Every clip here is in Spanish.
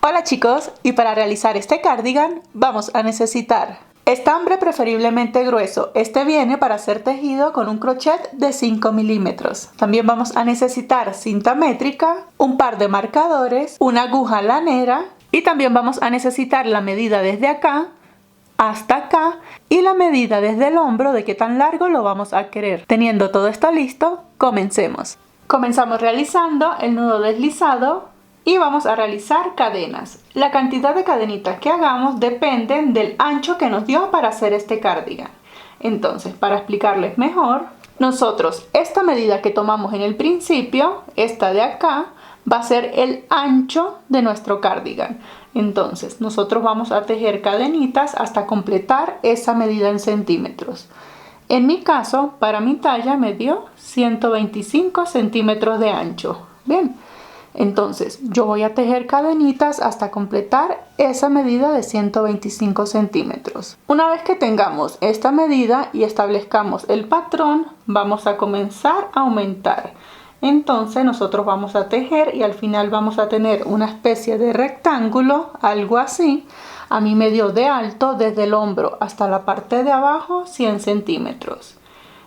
Hola chicos, y para realizar este cardigan vamos a necesitar estambre preferiblemente grueso. Este viene para ser tejido con un crochet de 5 milímetros. También vamos a necesitar cinta métrica, un par de marcadores, una aguja lanera y también vamos a necesitar la medida desde acá hasta acá y la medida desde el hombro de qué tan largo lo vamos a querer. Teniendo todo esto listo, comencemos. Comenzamos realizando el nudo deslizado y vamos a realizar cadenas. La cantidad de cadenitas que hagamos depende del ancho que nos dio para hacer este cardigan. Entonces, para explicarles mejor, nosotros esta medida que tomamos en el principio, esta de acá, va a ser el ancho de nuestro cardigan. Entonces, nosotros vamos a tejer cadenitas hasta completar esa medida en centímetros. En mi caso, para mi talla me dio 125 centímetros de ancho. Bien. Entonces yo voy a tejer cadenitas hasta completar esa medida de 125 centímetros. Una vez que tengamos esta medida y establezcamos el patrón, vamos a comenzar a aumentar. Entonces nosotros vamos a tejer y al final vamos a tener una especie de rectángulo, algo así. A mí me dio de alto desde el hombro hasta la parte de abajo 100 centímetros.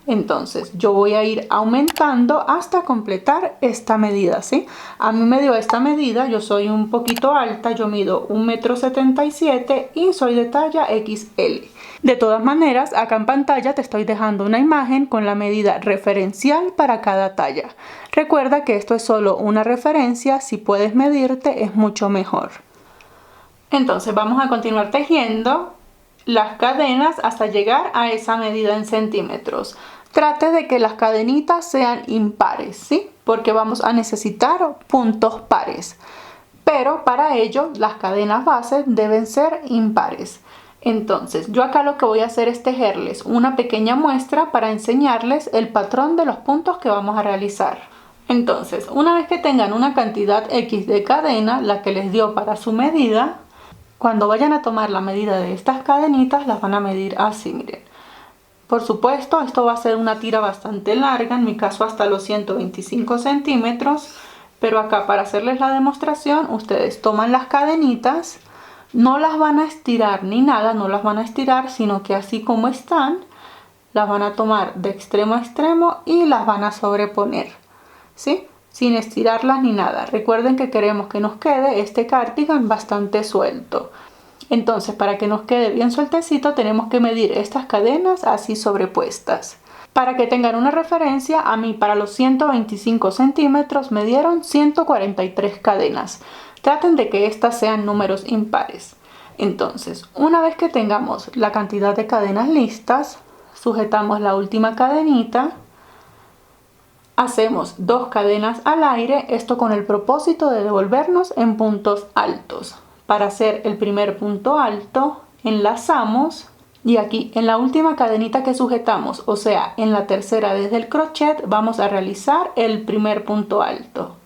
Entonces yo voy a ir aumentando hasta completar esta medida, ¿sí? A mí me dio esta medida, yo soy un poquito alta, yo mido 1,77 m y soy de talla XL. De todas maneras, acá en pantalla te estoy dejando una imagen con la medida referencial para cada talla. Recuerda que esto es solo una referencia, si puedes medirte es mucho mejor. Entonces vamos a continuar tejiendo las cadenas hasta llegar a esa medida en centímetros. Trate de que las cadenitas sean impares, ¿sí? Porque vamos a necesitar puntos pares. Pero para ello las cadenas bases deben ser impares. Entonces yo acá lo que voy a hacer es tejerles una pequeña muestra para enseñarles el patrón de los puntos que vamos a realizar. Entonces, una vez que tengan una cantidad X de cadena, la que les dio para su medida, cuando vayan a tomar la medida de estas cadenitas, las van a medir así, miren. Por supuesto, esto va a ser una tira bastante larga, en mi caso hasta los 125 centímetros, pero acá para hacerles la demostración, ustedes toman las cadenitas, no las van a estirar ni nada, no las van a estirar, sino que así como están, las van a tomar de extremo a extremo y las van a sobreponer, ¿sí? Sin estirarlas ni nada. Recuerden que queremos que nos quede este cardigan bastante suelto. Entonces, para que nos quede bien sueltecito, tenemos que medir estas cadenas así sobrepuestas. Para que tengan una referencia, a mí para los 125 centímetros me dieron 143 cadenas. Traten de que estas sean números impares. Entonces, una vez que tengamos la cantidad de cadenas listas, sujetamos la última cadenita. Hacemos 2 cadenas al aire, esto con el propósito de devolvernos en puntos altos. Para hacer el primer punto alto, enlazamos y aquí en la última cadenita que sujetamos, o sea, en la tercera desde el crochet, vamos a realizar el primer punto alto.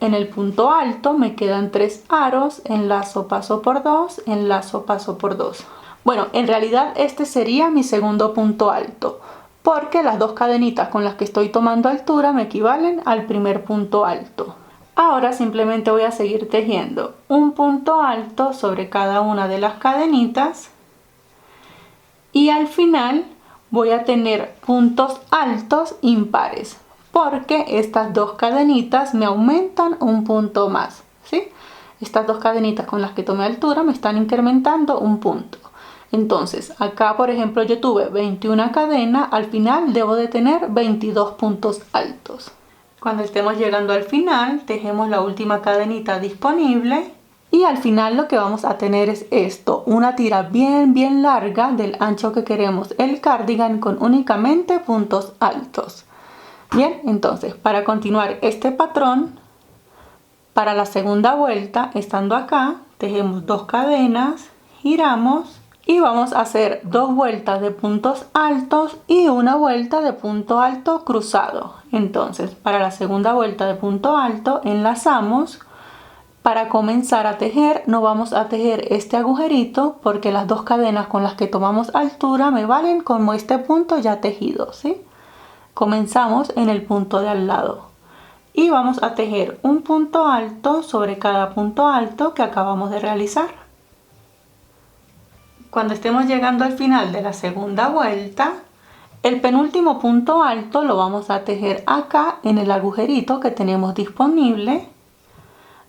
En el punto alto me quedan 3 aros, enlazo, paso por 2, enlazo, paso por 2. Bueno, en realidad este sería mi segundo punto alto, porque las 2 cadenitas con las que estoy tomando altura me equivalen al primer punto alto. Ahora simplemente voy a seguir tejiendo un punto alto sobre cada una de las cadenitas y al final voy a tener puntos altos impares, porque estas 2 cadenitas me aumentan un punto más, ¿sí? Estas 2 cadenitas con las que tomé altura me están incrementando un punto. Entonces, acá por ejemplo yo tuve 21 cadenas, al final debo de tener 22 puntos altos. Cuando estemos llegando al final, tejemos la última cadenita disponible y al final lo que vamos a tener es esto, una tira bien larga del ancho que queremos el cardigan con únicamente puntos altos. Bien, entonces para continuar este patrón, para la segunda vuelta, estando acá, tejemos 2 cadenas, giramos y vamos a hacer 2 vueltas de puntos altos y una vuelta de punto alto cruzado. Entonces, para la segunda vuelta de punto alto, enlazamos. Para comenzar a tejer, no vamos a tejer este agujerito porque las 2 cadenas con las que tomamos altura me valen como este punto ya tejido, ¿sí? Comenzamos en el punto de al lado. y vamos a tejer un punto alto sobre cada punto alto que acabamos de realizar. Cuando estemos llegando al final de la segunda vuelta, el penúltimo punto alto lo vamos a tejer acá en el agujerito que tenemos disponible.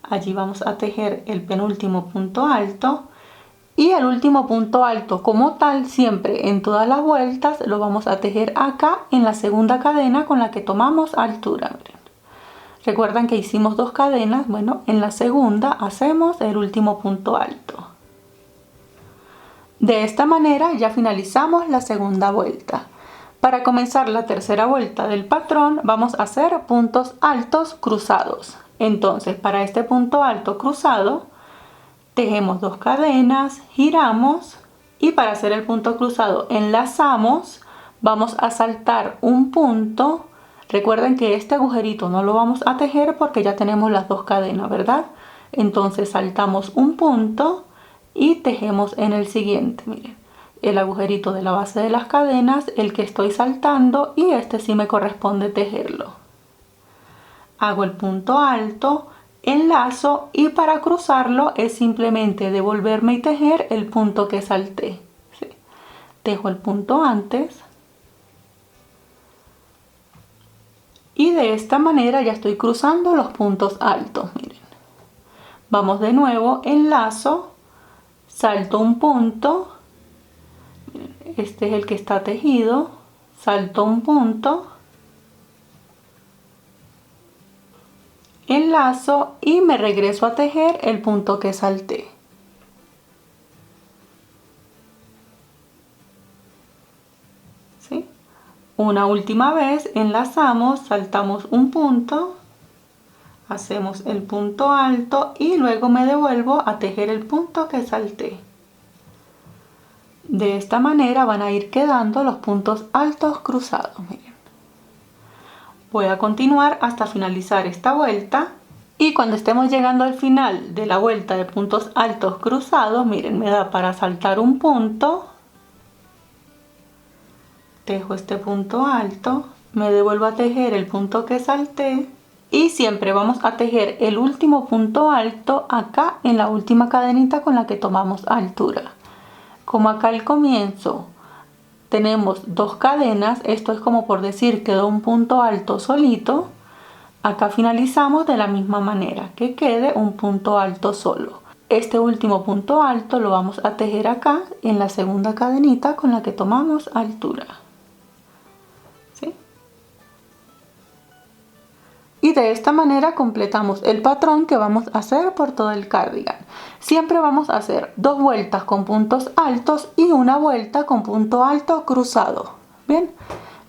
Allí vamos a tejer el penúltimo punto alto y el último punto alto como tal, siempre en todas las vueltas, lo vamos a tejer acá en la segunda cadena con la que tomamos altura. Miren. Recuerdan que hicimos 2 cadenas, bueno, en la segunda hacemos el último punto alto. De esta manera ya finalizamos la segunda vuelta. Para comenzar la tercera vuelta del patrón vamos a hacer puntos altos cruzados. Entonces, para este punto alto cruzado, tejemos 2 cadenas, giramos y para hacer el punto cruzado enlazamos, vamos a saltar un punto. Recuerden que este agujerito no lo vamos a tejer porque ya tenemos las 2 cadenas, ¿verdad? Entonces saltamos un punto y tejemos en el siguiente. Miren, el agujerito de la base de las cadenas, el que estoy saltando, y este sí me corresponde tejerlo. Hago el punto alto, enlazo y para cruzarlo es simplemente devolverme y tejer el punto que salté. ¿Sí? Tejo el punto antes y de esta manera ya estoy cruzando los puntos altos. Miren, vamos de nuevo, enlazo, salto un punto, miren, este es el que está tejido, salto un punto, enlazo y me regreso a tejer el punto que salté. ¿Sí? Una última vez enlazamos, saltamos un punto, hacemos el punto alto y luego me devuelvo a tejer el punto que salté. De esta manera van a ir quedando los puntos altos cruzados. Miren. Voy a continuar hasta finalizar esta vuelta y cuando estemos llegando al final de la vuelta de puntos altos cruzados, miren, me da para saltar un punto, tejo este punto alto, me devuelvo a tejer el punto que salté y siempre vamos a tejer el último punto alto acá en la última cadenita con la que tomamos altura. Como acá al comienzo tenemos 2 cadenas, esto es como por decir quedó un punto alto solito, acá finalizamos de la misma manera, que quede un punto alto solo. Este último punto alto lo vamos a tejer acá en la segunda cadenita con la que tomamos altura. ¿Sí? Y de esta manera completamos el patrón que vamos a hacer por todo el cardigan. Siempre vamos a hacer 2 vueltas con puntos altos y una vuelta con punto alto cruzado. Bien,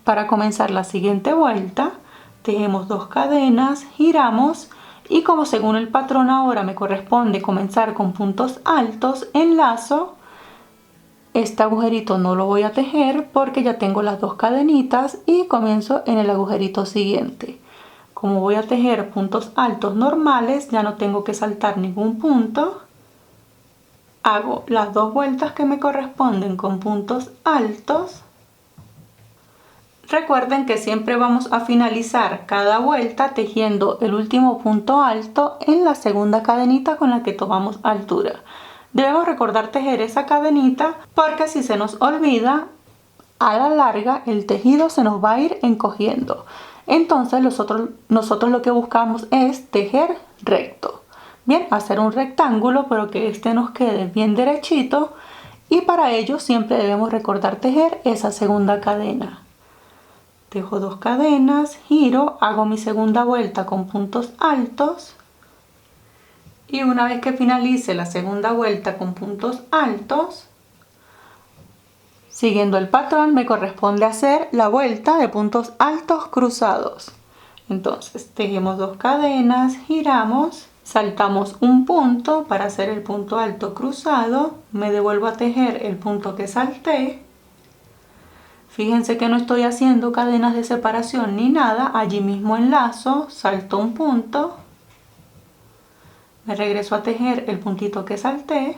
para comenzar la siguiente vuelta, tejemos 2 cadenas, giramos y como según el patrón ahora me corresponde comenzar con puntos altos, enlazo. Este agujerito no lo voy a tejer porque ya tengo las 2 cadenitas y comienzo en el agujerito siguiente. Como voy a tejer puntos altos normales, ya no tengo que saltar ningún punto. Hago las 2 vueltas que me corresponden con puntos altos. Recuerden que siempre vamos a finalizar cada vuelta tejiendo el último punto alto en la segunda cadenita con la que tomamos altura. Debemos recordar tejer esa cadenita porque si se nos olvida, a la larga el tejido se nos va a ir encogiendo. Entonces nosotros lo que buscamos es tejer recto. Bien, hacer un rectángulo pero que este nos quede bien derechito y para ello siempre debemos recordar tejer esa segunda cadena. Tejo 2 cadenas, giro, hago mi segunda vuelta con puntos altos y una vez que finalice la segunda vuelta con puntos altos, siguiendo el patrón me corresponde hacer la vuelta de puntos altos cruzados. Entonces tejemos 2 cadenas, giramos, saltamos un punto para hacer el punto alto cruzado, me devuelvo a tejer el punto que salté. Fíjense que no estoy haciendo cadenas de separación ni nada, allí mismo enlazo, salto un punto, me regreso a tejer el puntito que salté.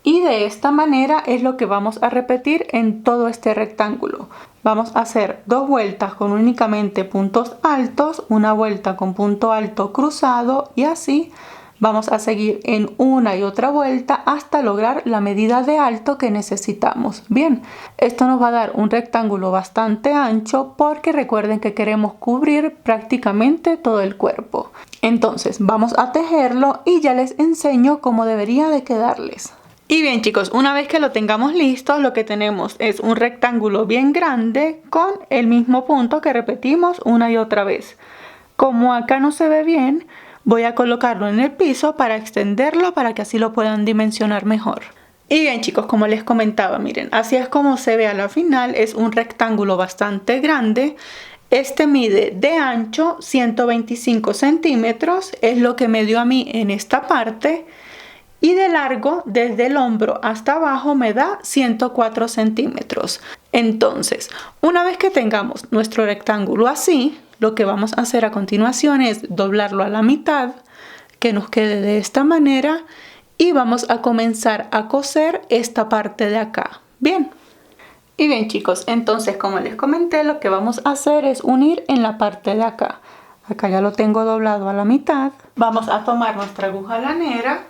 Y de esta manera es lo que vamos a repetir en todo este rectángulo. Vamos a hacer 2 vueltas con únicamente puntos altos, una vuelta con punto alto cruzado y así vamos a seguir en una y otra vuelta hasta lograr la medida de alto que necesitamos. Bien, esto nos va a dar un rectángulo bastante ancho porque recuerden que queremos cubrir prácticamente todo el cuerpo. Entonces vamos a tejerlo y ya les enseño cómo debería de quedarles. Y bien chicos, una vez que lo tengamos listo, lo que tenemos es un rectángulo bien grande con el mismo punto que repetimos una y otra vez. Como acá no se ve bien, voy a colocarlo en el piso para extenderlo para que así lo puedan dimensionar mejor. Y bien chicos, como les comentaba, miren, así es como se ve a la final. Es un rectángulo bastante grande. Este mide de ancho 125 centímetros, es lo que me dio a mí en esta parte. Y de largo, desde el hombro hasta abajo, me da 104 centímetros. Entonces, una vez que tengamos nuestro rectángulo así, lo que vamos a hacer a continuación es doblarlo a la mitad, que nos quede de esta manera, y vamos a comenzar a coser esta parte de acá. Bien. Y bien chicos, entonces como les comenté, lo que vamos a hacer es unir en la parte de acá. Acá ya lo tengo doblado a la mitad. Vamos a tomar nuestra aguja lanera.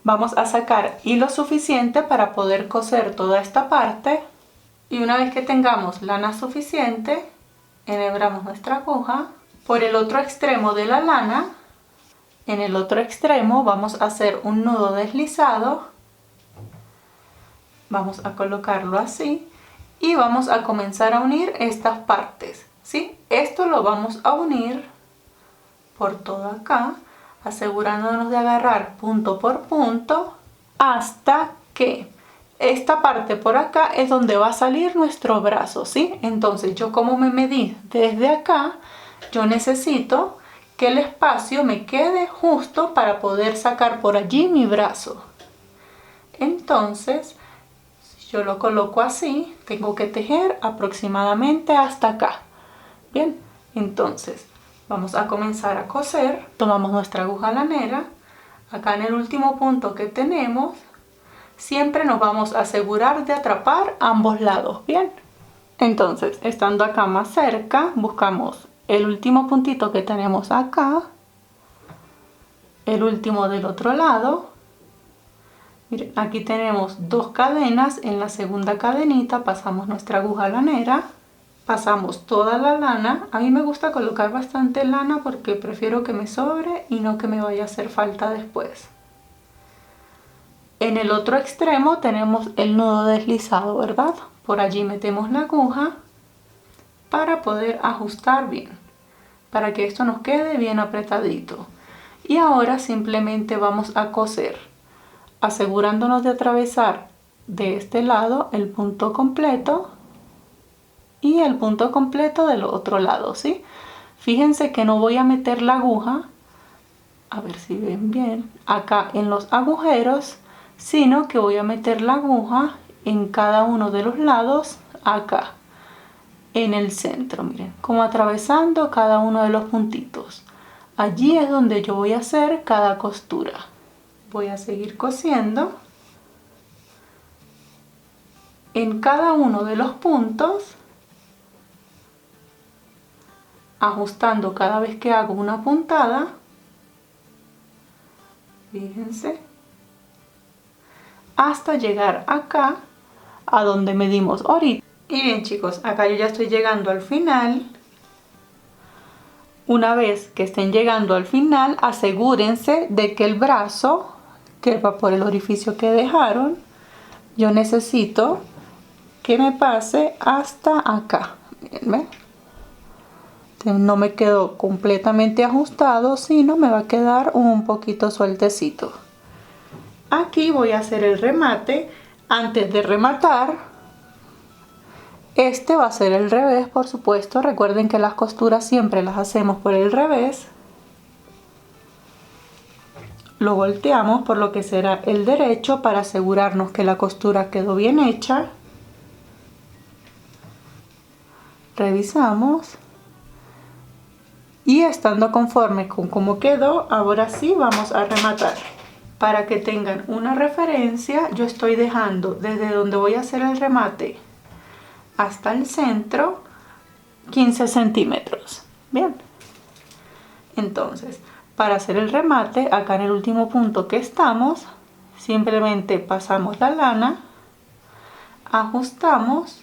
Vamos a sacar hilo suficiente para poder coser toda esta parte. Y una vez que tengamos lana suficiente, enhebramos nuestra aguja. Por el otro extremo de la lana, en el otro extremo vamos a hacer un nudo deslizado. Vamos a colocarlo así y vamos a comenzar a unir estas partes, ¿sí? Esto lo vamos a unir por todo acá, asegurándonos de agarrar punto por punto hasta que esta parte por acá es donde va a salir nuestro brazo, ¿sí? Entonces yo, como me medí desde acá, yo necesito que el espacio me quede justo para poder sacar por allí mi brazo. Entonces, si yo lo coloco así, tengo que tejer aproximadamente hasta acá. Bien, entonces vamos a comenzar a coser. Tomamos nuestra aguja lanera. Acá en el último punto que tenemos, siempre nos vamos a asegurar de atrapar ambos lados. Bien, entonces estando acá más cerca, buscamos el último puntito que tenemos acá, el último del otro lado. Miren, aquí tenemos 2 cadenas. En la segunda cadenita pasamos nuestra aguja lanera, pasamos toda la lana. A mí me gusta colocar bastante lana porque prefiero que me sobre y no que me vaya a hacer falta después. En el otro extremo tenemos el nudo deslizado, ¿verdad? Por allí metemos la aguja para poder ajustar bien, para que esto nos quede bien apretadito. Y ahora simplemente vamos a coser, asegurándonos de atravesar de este lado el punto completo y el punto completo del otro lado, ¿sí? Fíjense que no voy a meter la aguja, a ver si ven bien, acá en los agujeros, sino que voy a meter la aguja en cada uno de los lados, acá en el centro, miren, como atravesando cada uno de los puntitos. Allí es donde yo voy a hacer cada costura. Voy a seguir cosiendo en cada uno de los puntos, ajustando cada vez que hago una puntada. Fíjense, hasta llegar acá a donde medimos ahorita. Y bien chicos, acá yo ya estoy llegando al final. Una vez que estén llegando al final, asegúrense de que el brazo quepa por el orificio que dejaron. Yo necesito que me pase hasta acá. Miren, no me quedó completamente ajustado, sino me va a quedar un poquito sueltecito. Aquí voy a hacer el remate. Antes de rematar, este va a ser el revés, por supuesto. Recuerden que las costuras siempre las hacemos por el revés. Lo volteamos por lo que será el derecho para asegurarnos que la costura quedó bien hecha. Revisamos. Y estando conforme con cómo quedó, ahora sí vamos a rematar. Para que tengan una referencia, yo estoy dejando desde donde voy a hacer el remate hasta el centro 15 centímetros. Bien. Entonces, para hacer el remate, acá en el último punto que estamos, simplemente pasamos la lana, ajustamos,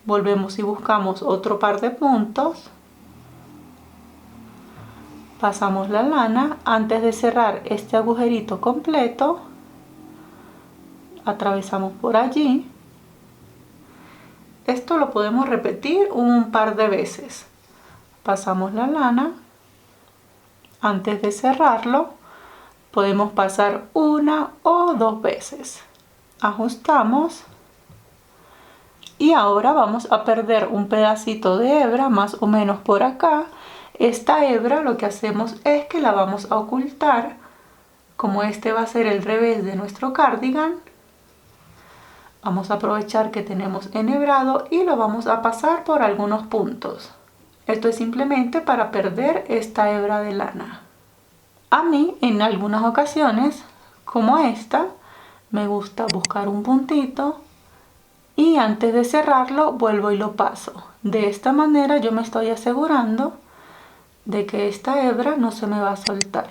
volvemos y buscamos otro par de puntos, pasamos la lana, antes de cerrar este agujerito completo, atravesamos por allí. Esto lo podemos repetir un par de veces. Pasamos la lana, antes de cerrarlo, podemos pasar una o dos veces. Ajustamos. Y ahora vamos a perder un pedacito de hebra, más o menos por acá. Esta hebra lo que hacemos es que la vamos a ocultar, como este va a ser el revés de nuestro cardigan. Vamos a aprovechar que tenemos enhebrado y lo vamos a pasar por algunos puntos. Esto es simplemente para perder esta hebra de lana. A mí, en algunas ocasiones, como esta, me gusta buscar un puntito y antes de cerrarlo vuelvo y lo paso. De esta manera yo me estoy asegurando de que esta hebra no se me va a soltar.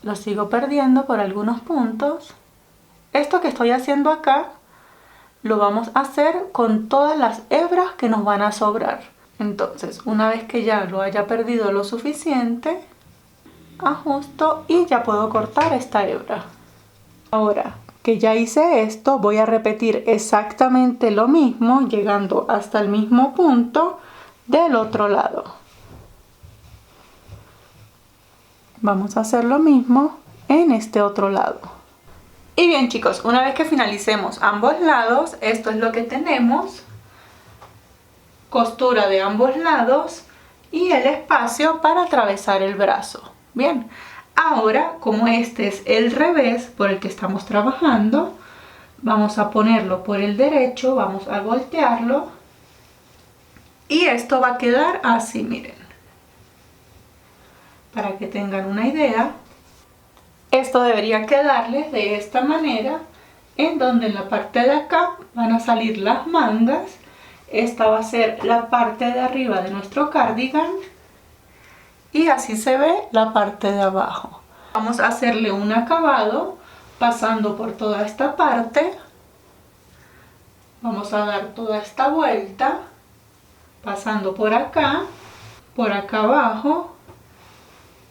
Lo sigo perdiendo por algunos puntos. Esto que estoy haciendo acá lo vamos a hacer con todas las hebras que nos van a sobrar. Entonces, una vez que ya lo haya perdido lo suficiente, ajusto y ya puedo cortar esta hebra. Ahora que ya hice esto, voy a repetir exactamente lo mismo, llegando hasta el mismo punto del otro lado. Vamos a hacer lo mismo en este otro lado. Y bien chicos, una vez que finalicemos ambos lados, esto es lo que tenemos. Costura de ambos lados y el espacio para atravesar el brazo. Bien, ahora como este es el revés por el que estamos trabajando, vamos a ponerlo por el derecho, vamos a voltearlo y esto va a quedar así, miren. Para que tengan una idea, esto debería quedarles de esta manera, en donde en la parte de acá van a salir las mangas. Esta va a ser la parte de arriba de nuestro cardigan y así se ve la parte de abajo. Vamos a hacerle un acabado pasando por toda esta parte. Vamos a dar toda esta vuelta pasando por acá abajo,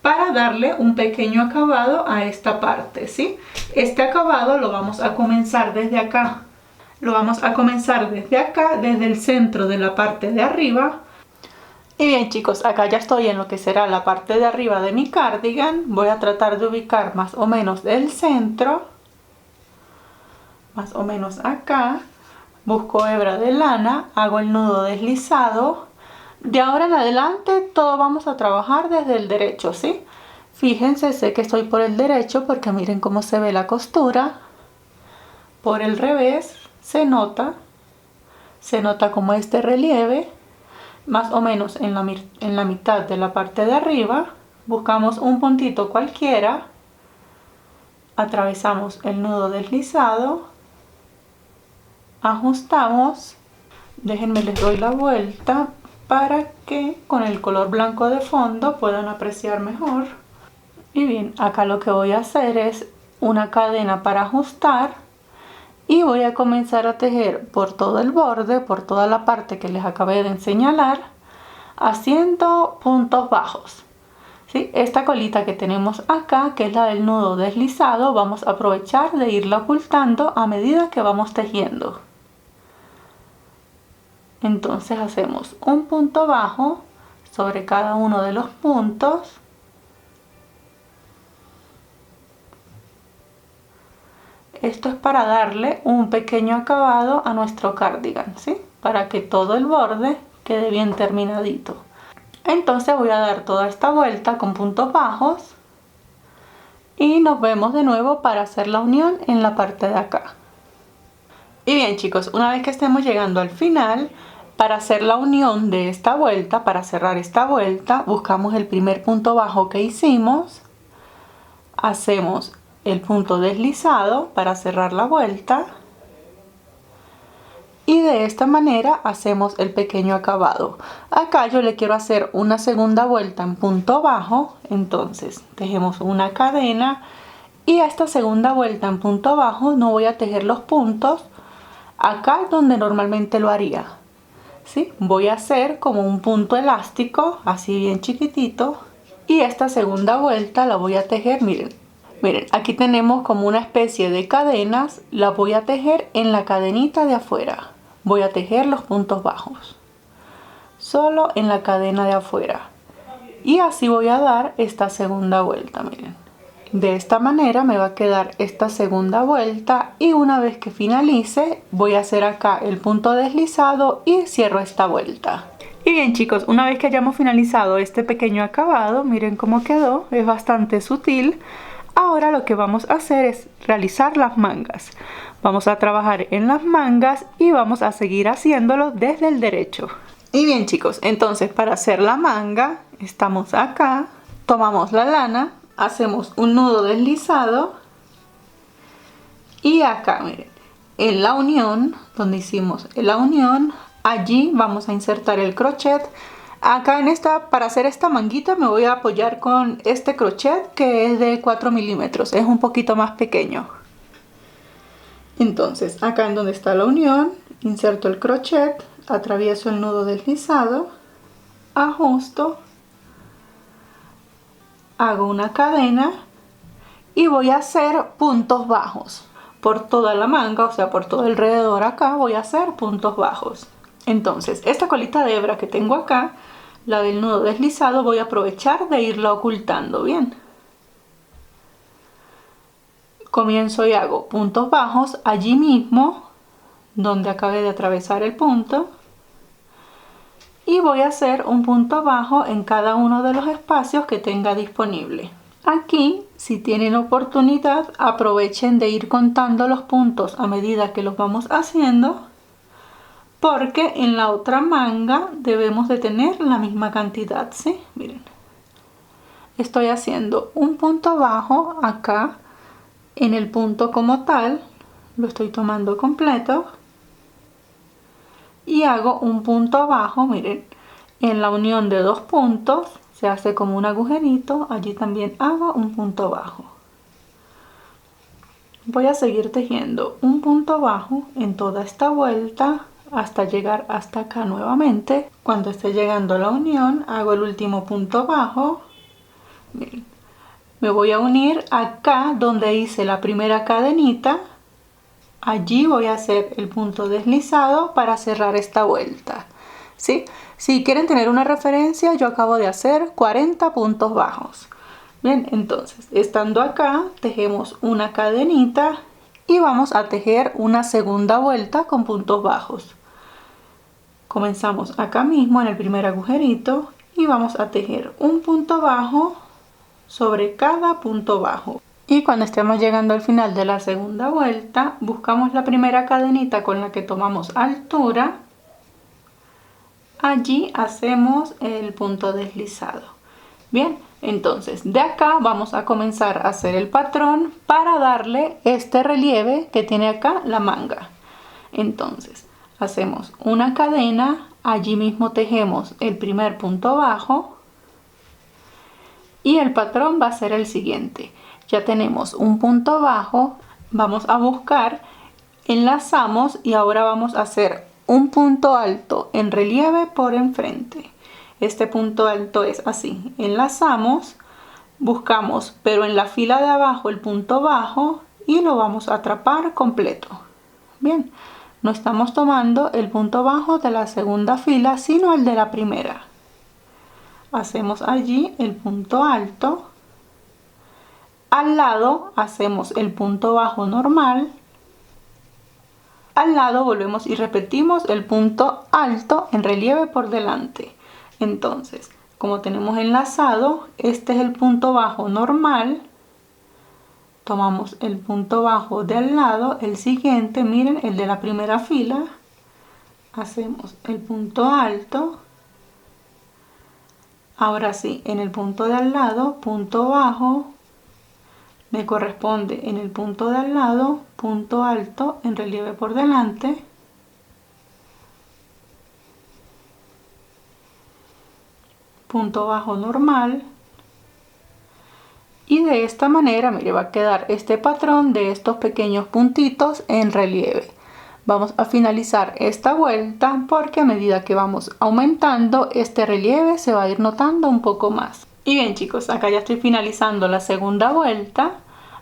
para darle un pequeño acabado a esta parte, ¿sí? Este acabado lo vamos a comenzar desde acá. Lo vamos a comenzar desde acá, desde el centro de la parte de arriba. Y bien chicos, acá ya estoy en lo que será la parte de arriba de mi cardigan. Voy a tratar de ubicar más o menos el centro. Más o menos acá. Busco hebra de lana, hago el nudo deslizado. De ahora en adelante todo vamos a trabajar desde el derecho, ¿sí? Fíjense, sé que estoy por el derecho porque miren cómo se ve la costura. Por el revés se nota como este relieve, más o menos en la mitad de la parte de arriba. Buscamos un puntito cualquiera, atravesamos el nudo deslizado, ajustamos, déjenme les doy la vuelta para que con el color blanco de fondo puedan apreciar mejor. Y bien, acá lo que voy a hacer es una cadena para ajustar. Y voy a comenzar a tejer por todo el borde, por toda la parte que les acabé de señalar, haciendo puntos bajos. ¿Sí? Esta colita que tenemos acá, que es la del nudo deslizado, vamos a aprovechar de irla ocultando a medida que vamos tejiendo. Entonces hacemos un punto bajo sobre cada uno de los puntos. Esto es para darle un pequeño acabado a nuestro cardigan, ¿sí? Para que todo el borde quede bien terminadito. Entonces voy a dar toda esta vuelta con puntos bajos y nos vemos de nuevo para hacer la unión en la parte de acá. Y bien chicos, una vez que estemos llegando al final, para hacer la unión de esta vuelta, para cerrar esta vuelta, buscamos el primer punto bajo que hicimos, hacemos el punto deslizado para cerrar la vuelta. Y de esta manera hacemos el pequeño acabado. Acá yo le quiero hacer una segunda vuelta en punto bajo, entonces tejemos una cadena y a esta segunda vuelta en punto bajo no voy a tejer los puntos acá donde normalmente lo haría, ¿sí? Voy a hacer como un punto elástico, así bien chiquitito, y esta segunda vuelta la voy a tejer, miren, aquí tenemos como una especie de cadenas, la voy a tejer en la cadenita de afuera. Voy a tejer los puntos bajos solo en la cadena de afuera y así voy a dar esta segunda vuelta, miren. De esta manera me va a quedar esta segunda vuelta y una vez que finalice voy a hacer acá el punto deslizado y cierro esta vuelta. Y bien chicos, una vez que hayamos finalizado este pequeño acabado, miren cómo quedó, es bastante sutil. Ahora lo que vamos a hacer es realizar las mangas. Vamos a trabajar en las mangas y vamos a seguir haciéndolo desde el derecho. Y bien chicos, entonces para hacer la manga, estamos acá, tomamos la lana, hacemos un nudo deslizado y acá, miren, en la unión, donde hicimos la unión, allí vamos a insertar el crochet. Acá en esta, para hacer esta manguita me voy a apoyar con este crochet que es de 4 milímetros, es un poquito más pequeño. Entonces acá en donde está la unión, inserto el crochet, atravieso el nudo deslizado, ajusto, hago una cadena y voy a hacer puntos bajos por toda la manga, o sea por todo alrededor. Acá voy a hacer puntos bajos. Entonces esta colita de hebra que tengo acá, la del nudo deslizado, voy a aprovechar de irla ocultando bien. Comienzo y hago puntos bajos allí mismo donde acabé de atravesar el punto y voy a hacer un punto bajo en cada uno de los espacios que tenga disponible. Aquí, si tienen oportunidad, aprovechen de ir contando los puntos a medida que los vamos haciendo, porque en la otra manga debemos de tener la misma cantidad, ¿sí? Miren, estoy haciendo un punto bajo acá en el punto como tal, lo estoy tomando completo y hago un punto bajo, miren, en la unión de dos puntos se hace como un agujerito, allí también hago un punto bajo. Voy a seguir tejiendo un punto bajo en toda esta vuelta hasta llegar hasta acá nuevamente. Cuando esté llegando a la unión hago el último punto bajo. Miren, me voy a unir acá donde hice la primera cadenita, allí voy a hacer el punto deslizado para cerrar esta vuelta, ¿sí? Si quieren tener una referencia, yo acabo de hacer 40 puntos bajos. Bien, entonces estando acá tejemos una cadenita y vamos a tejer una segunda vuelta con puntos bajos. Comenzamos acá mismo en el primer agujerito y vamos a tejer un punto bajo sobre cada punto bajo. Y cuando estemos llegando al final de la segunda vuelta, buscamos la primera cadenita con la que tomamos altura. Allí hacemos el punto deslizado. Bien, entonces de acá vamos a comenzar a hacer el patrón para darle este relieve que tiene acá la manga. Entonces hacemos una cadena, allí mismo tejemos el primer punto bajo y el patrón va a ser el siguiente. Ya tenemos un punto bajo, vamos a buscar, enlazamos y ahora vamos a hacer un punto alto en relieve por enfrente. Este punto alto es así, enlazamos, buscamos pero en la fila de abajo el punto bajo y lo vamos a atrapar completo. Bien, no estamos tomando el punto bajo de la segunda fila sino el de la primera. Hacemos allí el punto alto. Al lado hacemos el punto bajo normal. Al lado volvemos y repetimos el punto alto en relieve por delante. Entonces, como tenemos enlazado, este es el punto bajo normal. Tomamos el punto bajo de al lado, el siguiente, miren, el de la primera fila. Hacemos el punto alto. Ahora sí, en el punto de al lado, punto bajo. me corresponde en el punto de al lado, punto alto en relieve por delante, punto bajo normal, y de esta manera, mire, va a quedar este patrón de estos pequeños puntitos en relieve. Vamos a finalizar esta vuelta porque a medida que vamos aumentando este relieve se va a ir notando un poco más. Y bien chicos, acá ya estoy finalizando la segunda vuelta.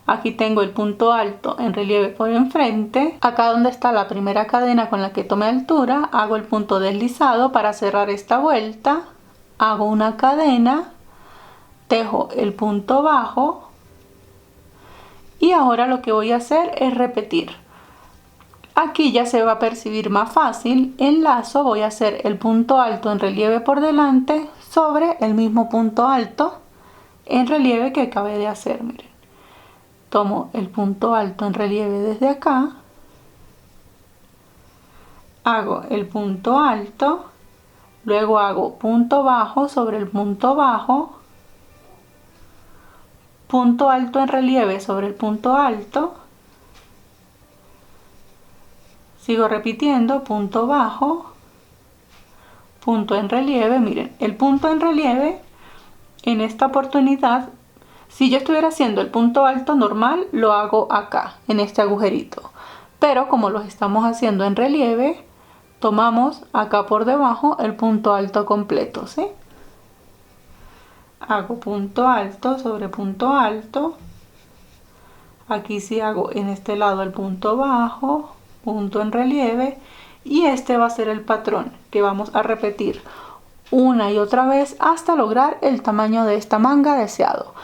Aquí tengo el punto alto en relieve por enfrente. Acá donde está la primera cadena con la que tomé altura, hago el punto deslizado para cerrar esta vuelta. Hago una cadena, tejo el punto bajo y ahora lo que voy a hacer es repetir. Aquí ya se va a percibir más fácil. En lazo voy a hacer el punto alto en relieve por delante sobre el mismo punto alto en relieve que acabé de hacer. Miren, tomo el punto alto en relieve desde acá, hago el punto alto, luego hago punto bajo sobre el punto bajo, punto alto en relieve sobre el punto alto, sigo repitiendo, punto bajo, punto en relieve. Miren, el punto en relieve en esta oportunidad, si yo estuviera haciendo el punto alto normal, lo hago acá, en este agujerito. Pero como los estamos haciendo en relieve, tomamos acá por debajo el punto alto completo, ¿sí? Hago punto alto sobre punto alto. Aquí sí hago en este lado el punto bajo, punto en relieve, y este va a ser el patrón que vamos a repetir una y otra vez hasta lograr el tamaño de esta manga deseado.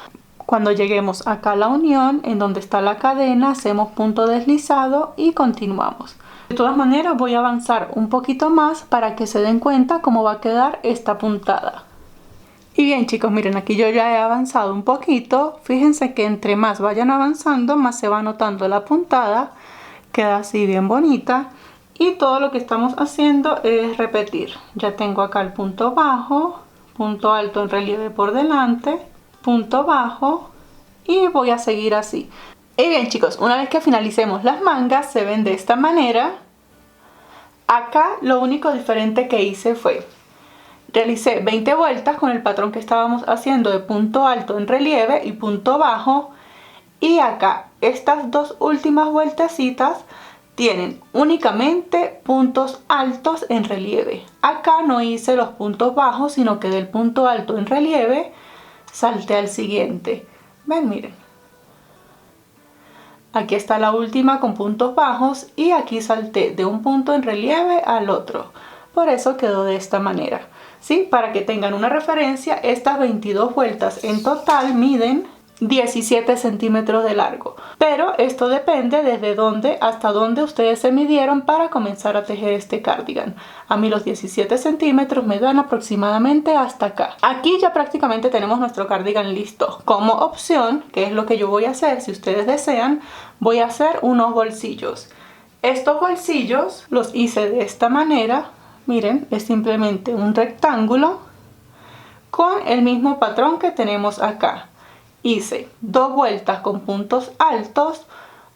Cuando lleguemos acá a la unión en donde está la cadena, hacemos punto deslizado y continuamos. De todas maneras voy a avanzar un poquito más para que se den cuenta cómo va a quedar esta puntada. Y bien chicos, miren, aquí yo ya he avanzado un poquito. Fíjense que entre más vayan avanzando, más se va notando la puntada. Queda así bien bonita. Y todo lo que estamos haciendo es repetir. Ya tengo acá el punto bajo, punto alto en relieve por delante, punto bajo, y voy a seguir así. Y bien chicos, una vez que finalicemos las mangas, se ven de esta manera. Acá lo único diferente que hice fue realicé 20 vueltas con el patrón que estábamos haciendo de punto alto en relieve y punto bajo, y acá estas dos últimas vueltecitas tienen únicamente puntos altos en relieve. Acá no hice los puntos bajos, sino que del punto alto en relieve salté al siguiente. Ven, miren, aquí está la última con puntos bajos y aquí salté de un punto en relieve al otro. Por eso quedó de esta manera. ¿Sí? Para que tengan una referencia, estas 22 vueltas en total miden 17 centímetros de largo. Pero esto depende desde dónde hasta dónde ustedes se midieron para comenzar a tejer este cardigan. A mí los 17 centímetros me dan aproximadamente hasta acá. Aquí ya prácticamente tenemos nuestro cardigan listo. Como opción, que es lo que yo voy a hacer, si ustedes desean, voy a hacer unos bolsillos. Estos bolsillos los hice de esta manera. Miren, es simplemente un rectángulo con el mismo patrón que tenemos acá. Hice dos vueltas con puntos altos,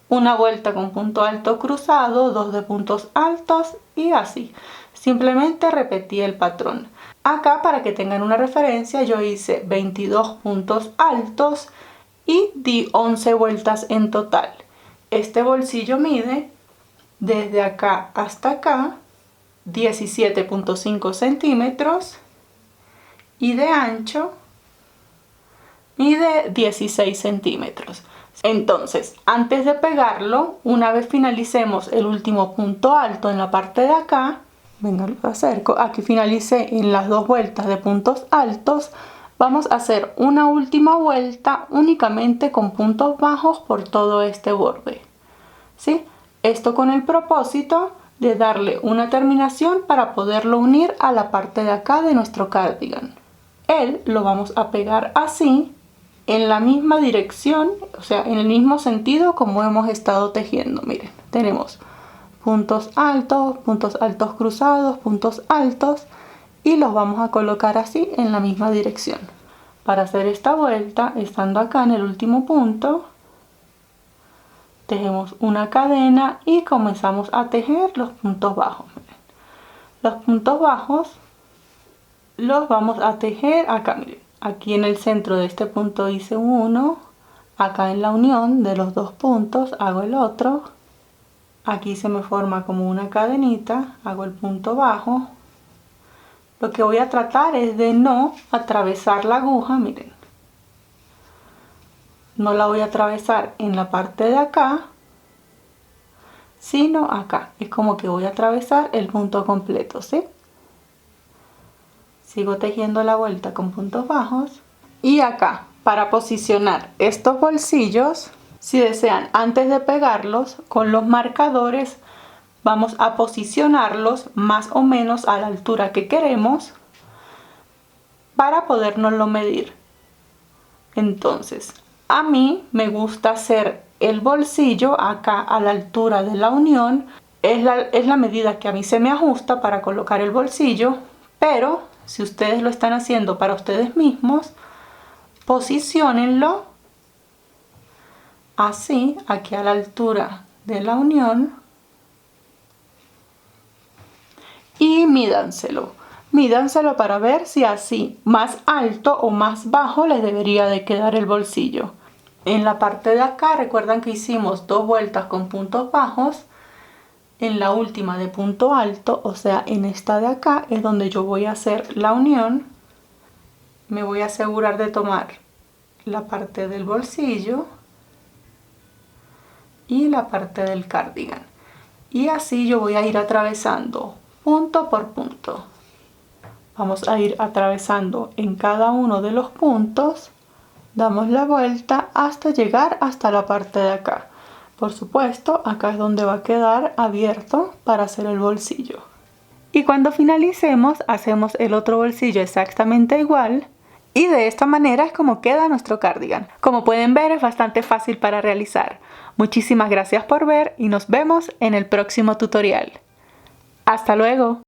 una vuelta con punto alto cruzado, dos de puntos altos y así. Simplemente repetí el patrón. Acá, para que tengan una referencia, yo hice 22 puntos altos y di 11 vueltas en total. Este bolsillo mide desde acá hasta acá 17.5 centímetros y de ancho mide 16 centímetros. Entonces, antes de pegarlo, una vez finalicemos el último punto alto en la parte de acá, venga, lo acerco, aquí finalicé en las dos vueltas de puntos altos, vamos a hacer una última vuelta únicamente con puntos bajos por todo este borde, ¿sí? Esto con el propósito de darle una terminación para poderlo unir a la parte de acá de nuestro cardigan. Él lo vamos a pegar así, en la misma dirección, o sea, en el mismo sentido como hemos estado tejiendo. Miren, tenemos puntos altos cruzados, puntos altos, y los vamos a colocar así en la misma dirección. Para hacer esta vuelta, estando acá en el último punto, tejemos una cadena y comenzamos a tejer los puntos bajos. Miren. Los puntos bajos los vamos a tejer acá, miren. Aquí en el centro de este punto hice uno, acá en la unión de los dos puntos hago el otro, aquí se me forma como una cadenita, hago el punto bajo. Lo que voy a tratar es de no atravesar la aguja, miren. No la voy a atravesar en la parte de acá, sino acá. Es como que voy a atravesar el punto completo, ¿sí? Sigo tejiendo la vuelta con puntos bajos. Y acá, para posicionar estos bolsillos, si desean, antes de pegarlos, con los marcadores vamos a posicionarlos más o menos a la altura que queremos para podérnoslo medir. Entonces, a mí me gusta hacer el bolsillo acá a la altura de la unión. Es la medida que a mí se me ajusta para colocar el bolsillo, pero si ustedes lo están haciendo para ustedes mismos, posiciónenlo así, aquí a la altura de la unión, y mídanselo. Mídanselo para ver si así más alto o más bajo les debería de quedar el bolsillo. En la parte de acá, recuerdan que hicimos 2 vueltas con puntos bajos. En la última de punto alto, o sea, en esta de acá, es donde yo voy a hacer la unión. Me voy a asegurar de tomar la parte del bolsillo y la parte del cardigan. Y así yo voy a ir atravesando punto por punto. Vamos a ir atravesando en cada uno de los puntos. Damos la vuelta hasta llegar hasta la parte de acá. Por supuesto, acá es donde va a quedar abierto para hacer el bolsillo. Y cuando finalicemos, hacemos el otro bolsillo exactamente igual. Y de esta manera es como queda nuestro cardigan. Como pueden ver, es bastante fácil para realizar. Muchísimas gracias por ver y nos vemos en el próximo tutorial. ¡Hasta luego!